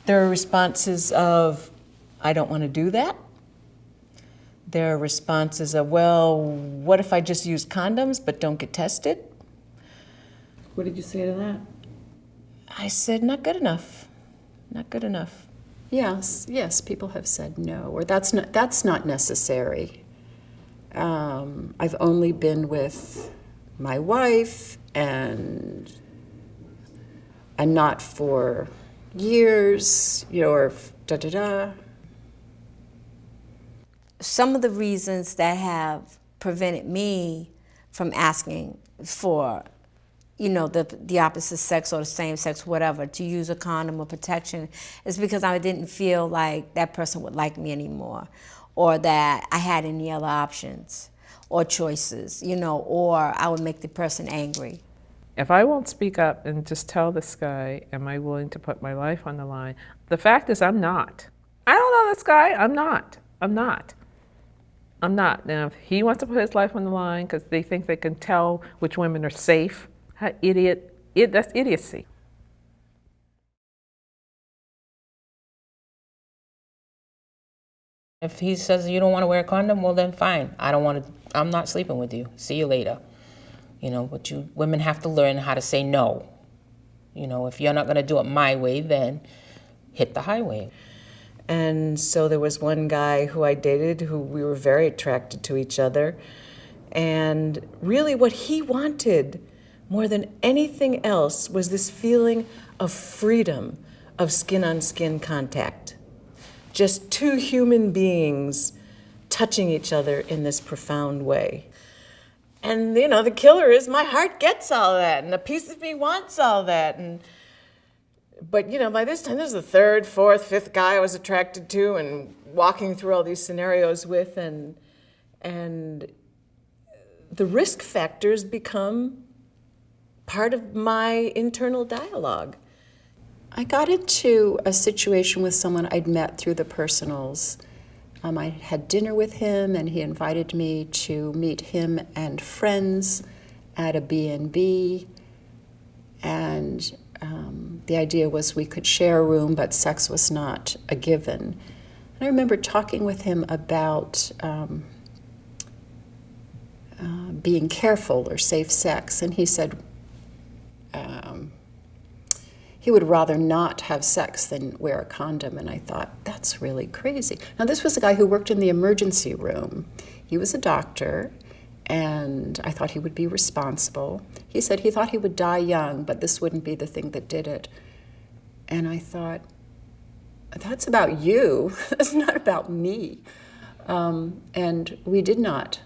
There are responses of, I don't want to do that. There are responses of, well, what if I just use condoms but don't get tested? What did you say to that? I said, not good enough. Not good enough. Yes, people have said no, or that's not necessary. I've only been with my wife and not for years, or da-da-da. Some of the reasons that have prevented me from asking for, the opposite sex or the same sex, whatever, to use a condom or protection is because I didn't feel like that person would like me anymore, or that I had any other options or choices, or I would make the person angry. If I won't speak up and just tell this guy, am I willing to put my life on the line? The fact is, I'm not. I don't know this guy. I'm not. Now, if he wants to put his life on the line because they think they can tell which women are safe, that's idiocy. If he says you don't want to wear a condom, well then fine. I'm not sleeping with you. See you later. But you women have to learn how to say no. If you're not going to do it my way, then hit the highway. And so there was one guy who I dated who we were very attracted to each other. And really what he wanted more than anything else was this feeling of freedom, of skin-on-skin contact. Just two human beings touching each other in this profound way. And, the killer is my heart gets all that, and a piece of me wants all that. But, by this time, there's the third, fourth, fifth guy I was attracted to and walking through all these scenarios with, and the risk factors become part of my internal dialogue. I got into a situation with someone I'd met through the personals. I had dinner with him, and he invited me to meet him and friends at a B&B. And the idea was we could share a room, but sex was not a given. And I remember talking with him about being careful or safe sex, and he said he would rather not have sex than wear a condom, and I thought, that's really crazy. Now, this was a guy who worked in the emergency room. He was a doctor, and I thought he would be responsible. He said he thought he would die young, but this wouldn't be the thing that did it. And I thought, that's about you. That's not about me. And we did not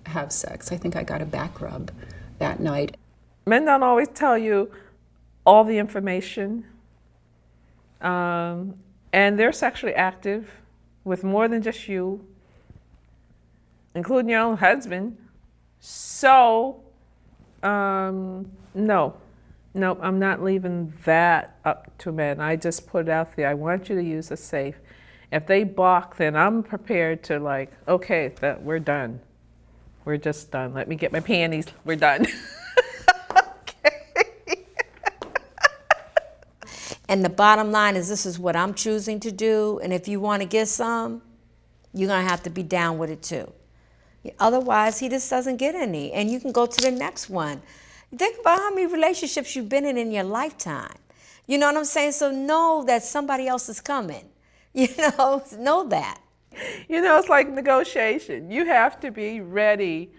have sex. I think I got a back rub that night. Men don't always tell you all the information, and they're sexually active with more than just you, including your own husband. So, no, I'm not leaving that up to men. I just put it out there. I want you to use a safe. If they balk, then I'm prepared to okay, we're done. We're just done. Let me get my panties. We're done. And the bottom line is, this is what I'm choosing to do, and if you want to get some, you're going to have to be down with it too. Otherwise, he just doesn't get any, and you can go to the next one. Think about how many relationships you've been in your lifetime. You know what I'm saying? So know that somebody else is coming. Know that. It's like negotiation. You have to be ready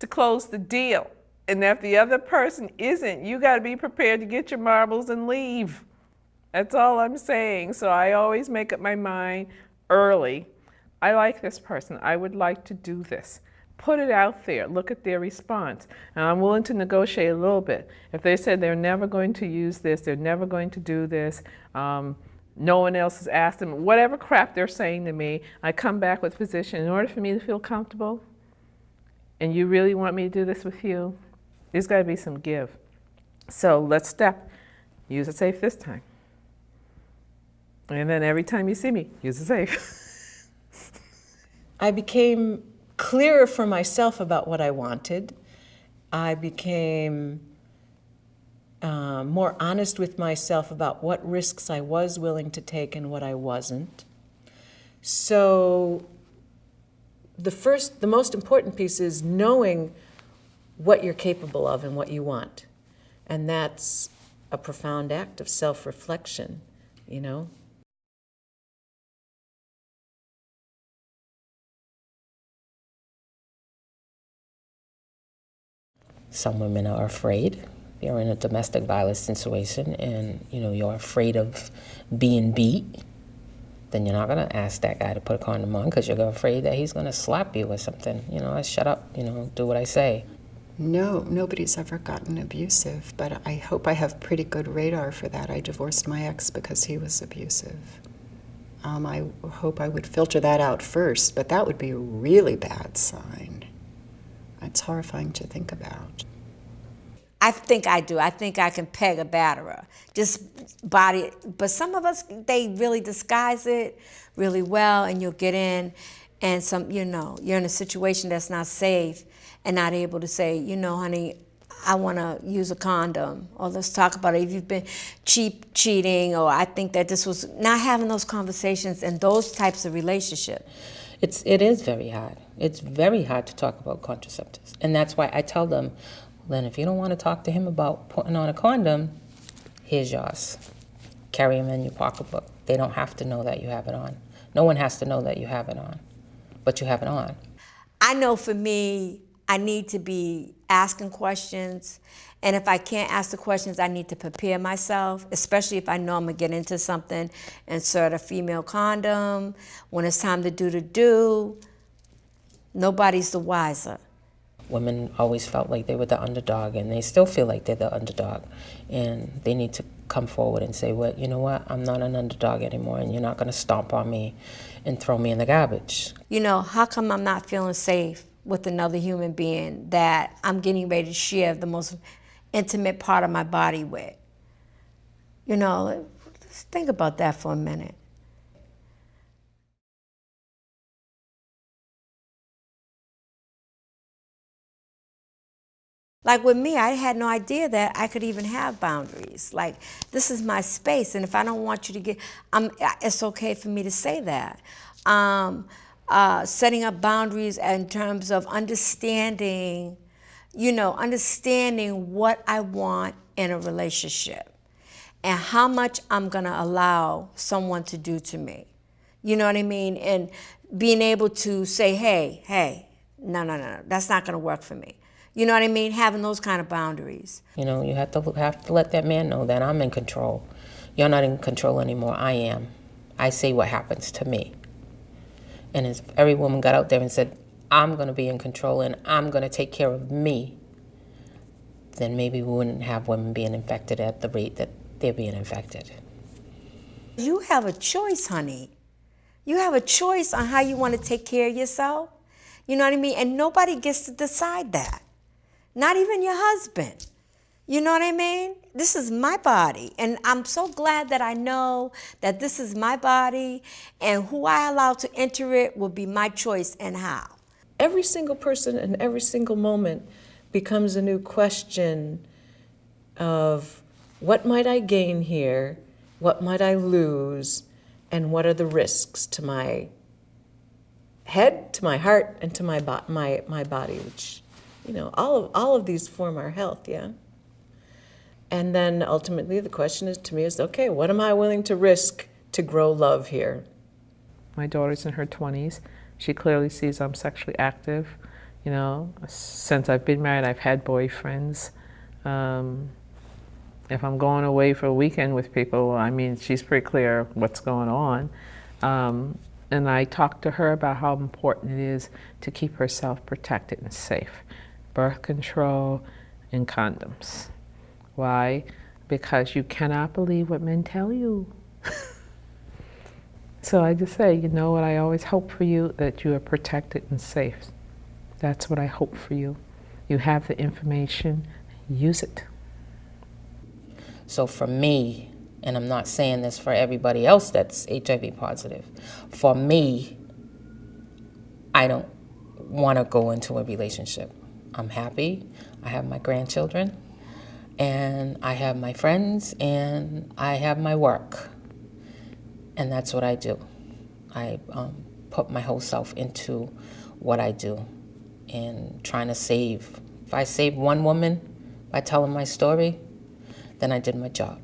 to close the deal. And if the other person isn't, you got to be prepared to get your marbles and leave. That's all I'm saying. So I always make up my mind early. I like this person. I would like to do this. Put it out there. Look at their response. And I'm willing to negotiate a little bit. If they said they're never going to use this, they're never going to do this, no one else has asked them, whatever crap they're saying to me, I come back with a position. In order for me to feel comfortable, and you really want me to do this with you, there's got to be some give. So let's step. Use it safe this time. And then every time you see me, use it safe. I became clearer for myself about what I wanted. I became more honest with myself about what risks I was willing to take and what I wasn't. So the most important piece is knowing what you're capable of and what you want. And that's a profound act of self-reflection, you know? Some women are afraid. You're in a domestic violence situation and, you're afraid of being beat. Then you're not going to ask that guy to put a condom on because you're afraid that he's going to slap you or something. Shut up, do what I say. No, nobody's ever gotten abusive, but I hope I have pretty good radar for that. I divorced my ex because he was abusive. I hope I would filter that out first, but that would be a really bad sign. It's horrifying to think about. I think I do. I think I can peg a batterer. Just body it. But some of us, they really disguise it really well, and you'll get in, and you're in a situation that's not safe and not able to say, honey, I want to use a condom, or let's talk about it. If you've been cheating, or I think that this was not having those conversations and those types of relationships. It is very hard. It's very hard to talk about contraceptives. And that's why I tell them, then if you don't want to talk to him about putting on a condom, here's yours. Carry them in your pocketbook. They don't have to know that you have it on. No one has to know that you have it on, but you have it on. I know for me, I need to be asking questions. And if I can't ask the questions, I need to prepare myself, especially if I know I'm going to get into something, insert a female condom. When it's time to do, nobody's the wiser. Women always felt like they were the underdog, and they still feel like they're the underdog. And they need to come forward and say, well, you know what, I'm not an underdog anymore, and you're not going to stomp on me and throw me in the garbage. How come I'm not feeling safe with another human being that I'm getting ready to share the most intimate part of my body with? Let's think about that for a minute. Like with me, I had no idea that I could even have boundaries. Like, this is my space, and if I don't want you to it's okay for me to say that. Setting up boundaries in terms of understanding what I want in a relationship and how much I'm gonna allow someone to do to me. You know what I mean? And being able to say, hey, no, that's not gonna work for me. You know what I mean? Having those kind of boundaries. You have to let that man know that I'm in control. You're not in control anymore. I am. I say what happens to me. And if every woman got out there and said, I'm going to be in control and I'm going to take care of me, then maybe we wouldn't have women being infected at the rate that they're being infected. You have a choice, honey. You have a choice on how you want to take care of yourself. You know what I mean? And nobody gets to decide that. Not even your husband. You know what I mean? This is my body. And I'm so glad that I know that this is my body, and who I allow to enter it will be my choice and how. Every single person and every single moment becomes a new question of what might I gain here, what might I lose, and what are the risks to my head, to my heart, and to my body, which, all of these form our health, yeah? And then ultimately the question is, okay, what am I willing to risk to grow love here? My daughter's in her 20s. She clearly sees I'm sexually active. Since I've been married, I've had boyfriends. If I'm going away for a weekend with people, she's pretty clear what's going on. And I talked to her about how important it is to keep herself protected and safe. Birth control and condoms. Why? Because you cannot believe what men tell you. So I just say, what I always hope for you, that you are protected and safe. That's what I hope for you. You have the information, use it. So for me, and I'm not saying this for everybody else that's HIV positive, for me, I don't want to go into a relationship. I'm happy. I have my grandchildren. and I have my friends, and I have my work. And that's what I do. I put my whole self into what I do and trying to save. If I save one woman by telling my story, then I did my job.